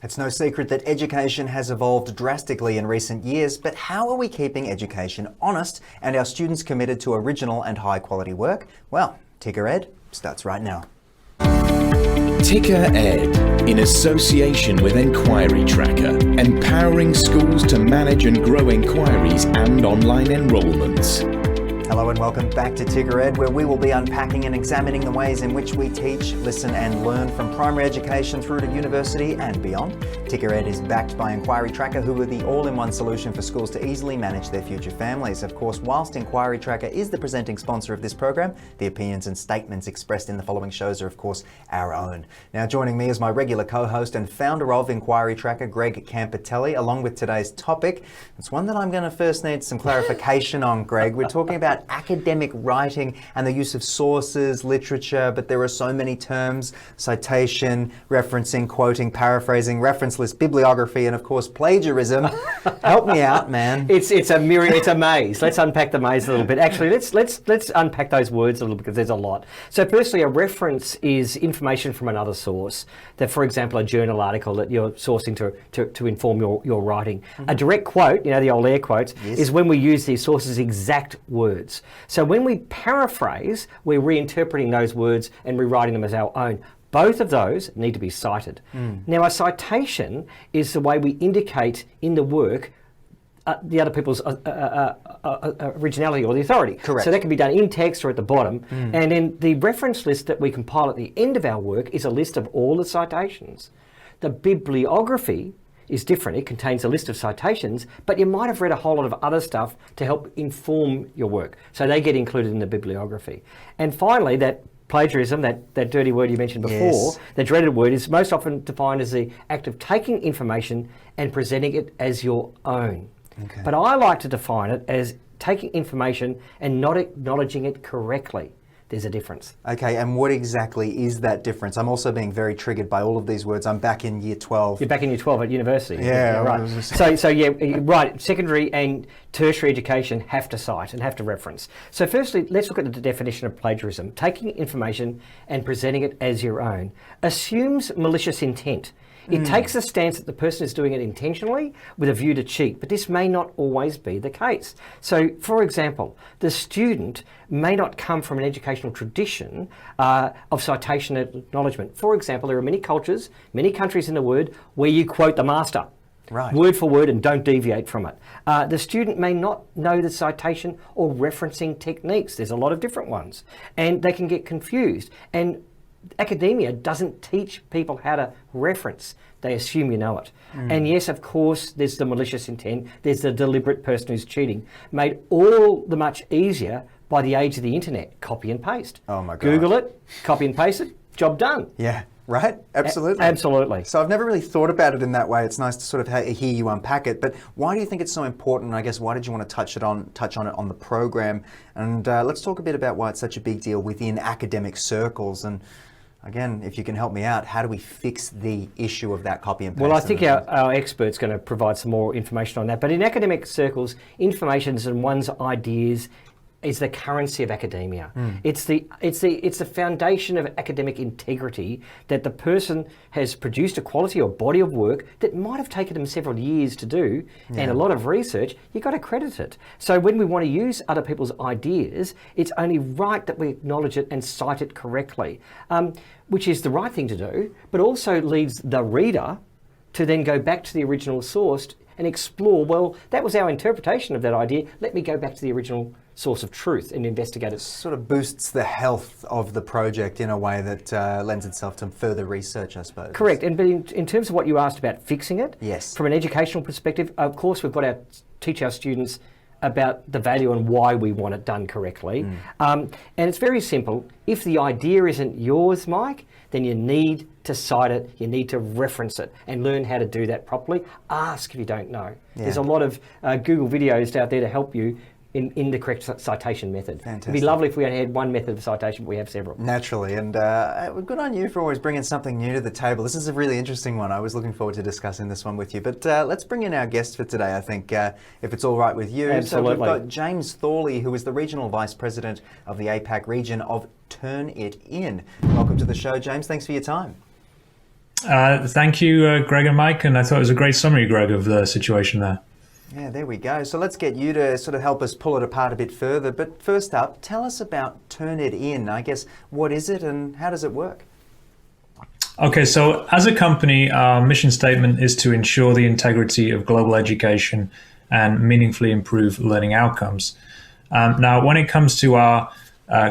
It's no secret that education has evolved drastically in recent years, but how are we keeping education honest and our students committed to original and high quality work? Well, Ticker Ed starts right now. Ticker Ed, in association with Enquiry Tracker, empowering schools to manage and grow inquiries and online enrolments. Hello and welcome back to Ticker Ed, where we will be unpacking and examining the ways in which we teach, listen and learn from primary education through to university and beyond. Ticker Ed is backed by Enquiry Tracker, who are the all-in-one solution for schools to easily manage their future families. Of course, whilst Enquiry Tracker is the presenting sponsor of this program, the opinions and statements expressed in the following shows are of course our own. Now joining me is my regular co-host and founder of Enquiry Tracker, Greg Campitelli, along with today's topic. It's one that I'm going to first need some clarification on, Greg. We're talking about academic writing and the use of sources, literature, but there are so many terms: citation, referencing, quoting, paraphrasing, reference list, bibliography, and of course plagiarism. Help me out, man. It's a maze. Let's unpack the maze a little bit. Actually, let's unpack those words a little bit because there's a lot. So firstly, a reference is information from another source. That, for example, a journal article that you're sourcing to inform your writing. Mm-hmm. A direct quote, you know, the old air quotes, yes, is when we use the source's exact words. So when we paraphrase, we're reinterpreting those words and rewriting them as our own. Both of those need to be cited. Now, a citation is the way we indicate in the work the other people's originality or the authority. Correct. So that can be done in text or at the bottom. And then the reference list that we compile at the end of our work is a list of all the citations. The bibliography is different. It contains a list of citations, but you might have read a whole lot of other stuff to help inform your work. So they get included in the bibliography. And finally, that plagiarism, that dirty word you mentioned before, yes, the dreaded word, is most often defined as the act of taking information and presenting it as your own. Okay. But I like to define it as taking information and not acknowledging it correctly. There's a difference. Okay, and what exactly is that difference? I'm also being very triggered by all of these words. I'm back in year 12. You're back in year 12 at university. Yeah, right. So yeah, right. Secondary and tertiary education have to cite and have to reference. So firstly, let's look at the definition of plagiarism. Taking information and presenting it as your own assumes malicious intent. It takes a stance that the person is doing it intentionally with a view to cheat, but this may not always be the case. So, for example, the student may not come from an educational tradition of citation and acknowledgement. For example, there are many cultures, many countries in the world where you quote the master. Right. Word for word and don't deviate from it. The student may not know the citation or referencing techniques. There's a lot of different ones, and they can get confused. And academia doesn't teach people how to reference. They assume you know it. And yes, of course, there's the malicious intent. There's the deliberate person who's cheating, made all the much easier by the age of the internet. Copy and paste. Oh my God. Google it, copy and paste it, job done. Yeah. Right? Absolutely. Absolutely. So I've never really thought about it in that way. It's nice to sort of hear you unpack it. But why do you think it's so important? And I guess why did you want to touch on it on the program? And let's talk a bit about why it's such a big deal within academic circles. And again, if you can help me out, how do we fix the issue of that copy and paste? Well, I think our expert's going to provide some more information on that. But in academic circles, information and one's ideas is the currency of academia. It's the foundation of academic integrity, that the person has produced a quality or body of work that might have taken them several years to do, and a lot of research. You've got to credit it. So when we want to use other people's ideas, it's only right that we acknowledge it and cite it correctly, which is the right thing to do, but also leads the reader to then go back to the original source and explore, well, that was our interpretation of that idea. Let me go back to the original source of truth and investigate it. Sort of boosts the health of the project in a way that lends itself to further research, I suppose. Correct. And but in terms of what you asked about fixing it, yes, from an educational perspective, of course, we've got to teach our students about the value and why we want it done correctly. And it's very simple. If the idea isn't yours, Mike, then you need to cite it, you need to reference it and learn how to do that properly. Ask if you don't know. Yeah. There's a lot of Google videos out there to help you in the correct citation method. Fantastic. It'd be lovely if we only had one method of citation, but we have several. Naturally, and good on you for always bringing something new to the table. This is a really interesting one. I was looking forward to discussing this one with you, but let's bring in our guest for today, I think, if it's all right with you. Absolutely. So we've got James Thorley, who is the Regional Vice President of the APAC region of Turnitin. Welcome to the show, James. Thanks for your time. Thank you, Greg and Mike, and I thought it was a great summary, Greg, of the situation there. Yeah, there we go. So let's get you to sort of help us pull it apart a bit further. But first up, tell us about Turnitin. I guess, what is it and how does it work? Okay, so as a company, our mission statement is to ensure the integrity of global education and meaningfully improve learning outcomes. Now, when it comes to our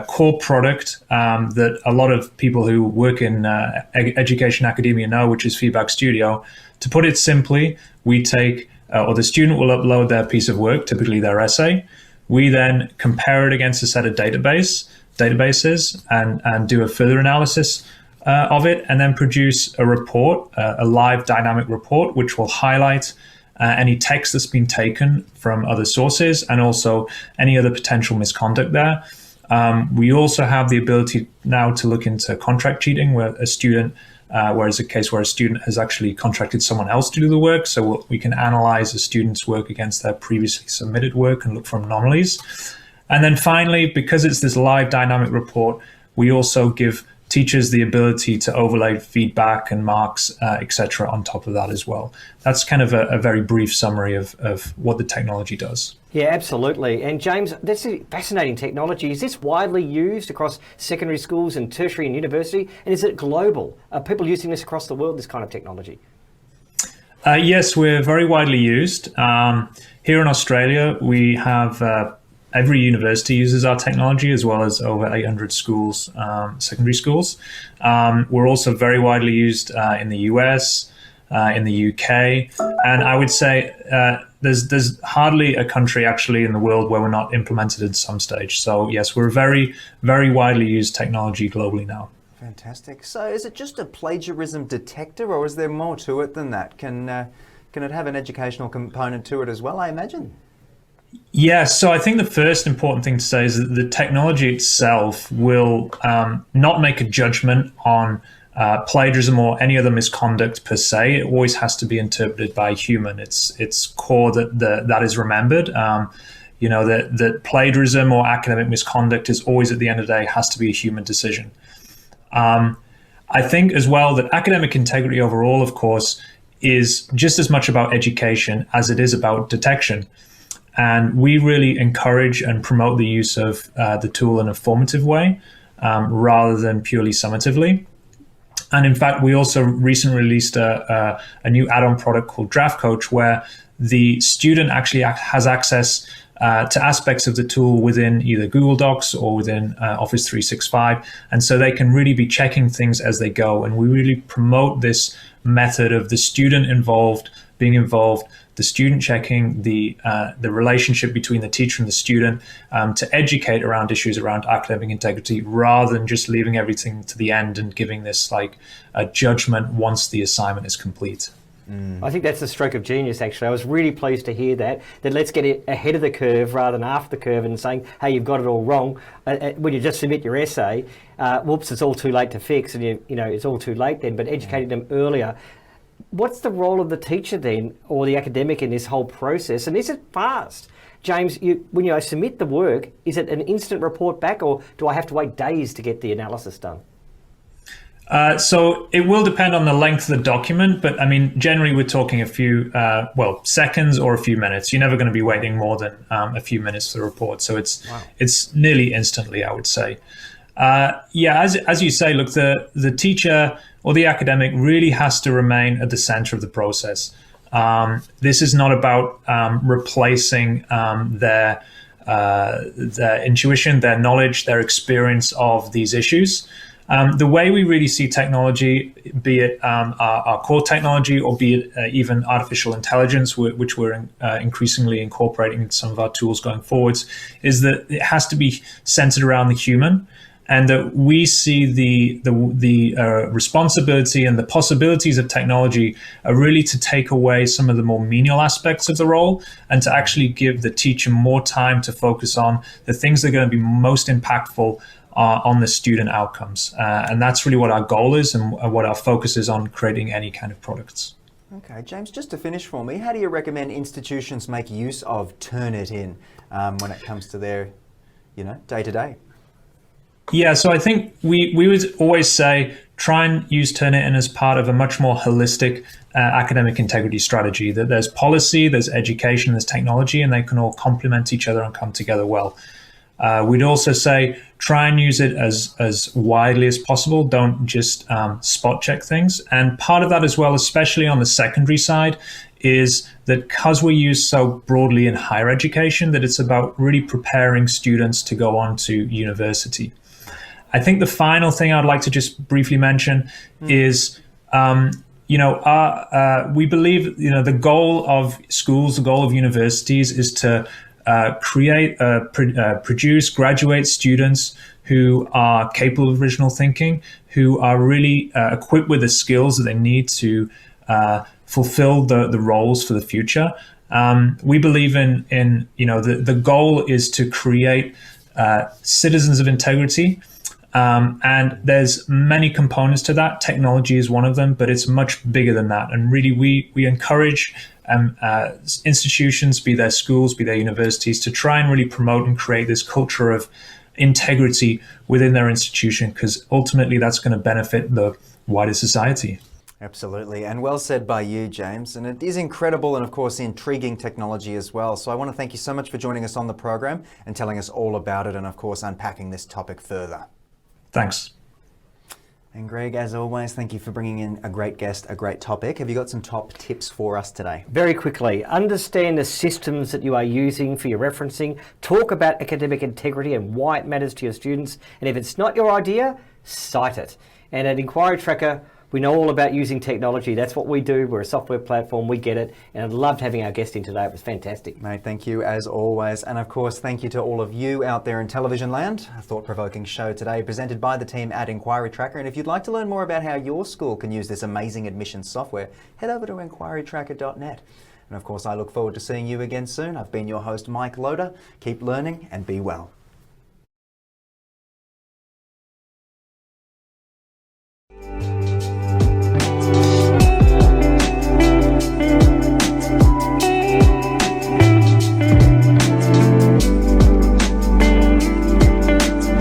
core product that a lot of people who work in education academia know, which is Feedback Studio, to put it simply, we take or the student will upload their piece of work, typically their essay. We then compare it against a set of databases and do a further analysis of it, and then produce a report, a live dynamic report, which will highlight any text that's been taken from other sources and also any other potential misconduct there. We also have the ability now to look into contract cheating, where a student whereas a case where a student has actually contracted someone else to do the work. So we can analyze a student's work against their previously submitted work and look for anomalies. And then finally, because it's this live dynamic report, we also give teachers the ability to overlay feedback and marks, etc. on top of that as well. That's kind of a very brief summary of what the technology does. Yeah, absolutely. And James, that's a fascinating technology. Is this widely used across secondary schools and tertiary and university? And is it global? Are people using this across the world, this kind of technology? Yes, we're very widely used. Here in Australia, we have every university uses our technology, as well as over 800 schools, secondary schools. We're also very widely used in the US, in the UK, and I would say there's hardly a country actually in the world where we're not implemented at some stage. So yes, we're very, very widely used technology globally now. Fantastic. So is it just a plagiarism detector, or is there more to it than that? Can it have an educational component to it as well, I imagine? Yeah, so I think the first important thing to say is that the technology itself will not make a judgment on plagiarism or any other misconduct per se. It always has to be interpreted by a human. It's core that is remembered. That plagiarism or academic misconduct is always, at the end of the day, has to be a human decision. I think as well that academic integrity overall, of course, is just as much about education as it is about detection. And we really encourage and promote the use of the tool in a formative way rather than purely summatively. And in fact, we also recently released a new add-on product called Draft Coach, where the student actually has access to aspects of the tool within either Google Docs or within Office 365. And so they can really be checking things as they go. And we really promote this method of the student being involved, the student checking, the relationship between the teacher and the student to educate around issues around academic integrity, rather than just leaving everything to the end and giving this like a judgment once the assignment is complete. I think that's the stroke of genius, actually. I was really pleased to hear that let's get it ahead of the curve rather than after the curve and saying, hey, you've got it all wrong. When you just submit your essay, whoops, it's all too late to fix, and it's all too late then, but educating them earlier. What's the role of the teacher then, or the academic in this whole process? And is it fast? James, when I submit the work, is it an instant report back, or do I have to wait days to get the analysis done? So it will depend on the length of the document, but I mean, generally we're talking a few, seconds or a few minutes. You're never going to be waiting more than a few minutes for the report. So it's nearly instantly, I would say. As you say, look, the teacher or the academic really has to remain at the center of the process. This is not about replacing their intuition, their knowledge, their experience of these issues. The way we really see technology, be it our core technology or be it even artificial intelligence, which we're increasingly incorporating into some of our tools going forwards, is that it has to be centered around the human, and that we see the responsibility and the possibilities of technology are really to take away some of the more menial aspects of the role and to actually give the teacher more time to focus on the things that are going to be most impactful on the student outcomes. And that's really what our goal is and what our focus is on creating any kind of products. Okay, James, just to finish for me, how do you recommend institutions make use of Turnitin when it comes to their, day-to-day? Yeah, so I think we would always say try and use Turnitin as part of a much more holistic academic integrity strategy. That there's policy, there's education, there's technology, and they can all complement each other and come together well. We'd also say try and use it as widely as possible. Don't just spot check things. And part of that as well, especially on the secondary side, is that because we use so broadly in higher education, that it's about really preparing students to go on to university. I think the final thing I'd like to just briefly mention is, we believe, the goal of schools, the goal of universities is to produce, graduate students who are capable of original thinking, who are really equipped with the skills that they need to fulfill the roles for the future. We believe in the goal is to create citizens of integrity. And there's many components to that. Technology is one of them, but it's much bigger than that. And really, we encourage institutions, be they schools, be they universities, to try and really promote and create this culture of integrity within their institution, because ultimately that's going to benefit the wider society. Absolutely, and well said by you, James. And it is incredible and, of course, intriguing technology as well. So I want to thank you so much for joining us on the program and telling us all about it and, of course, unpacking this topic further. Thanks. And Greg, as always, thank you for bringing in a great guest, a great topic. Have you got some top tips for us today? Very quickly, understand the systems that you are using for your referencing. Talk about academic integrity and why it matters to your students. And if it's not your idea, cite it. And at Enquiry Tracker, we know all about using technology. That's what we do. We're a software platform. We get it. And I loved having our guest in today. It was fantastic. Mate, thank you as always. And of course, thank you to all of you out there in television land. A thought-provoking show today presented by the team at Enquiry Tracker. And if you'd like to learn more about how your school can use this amazing admissions software, head over to enquirytracker.net. And of course, I look forward to seeing you again soon. I've been your host, Mike Loader. Keep learning and be well.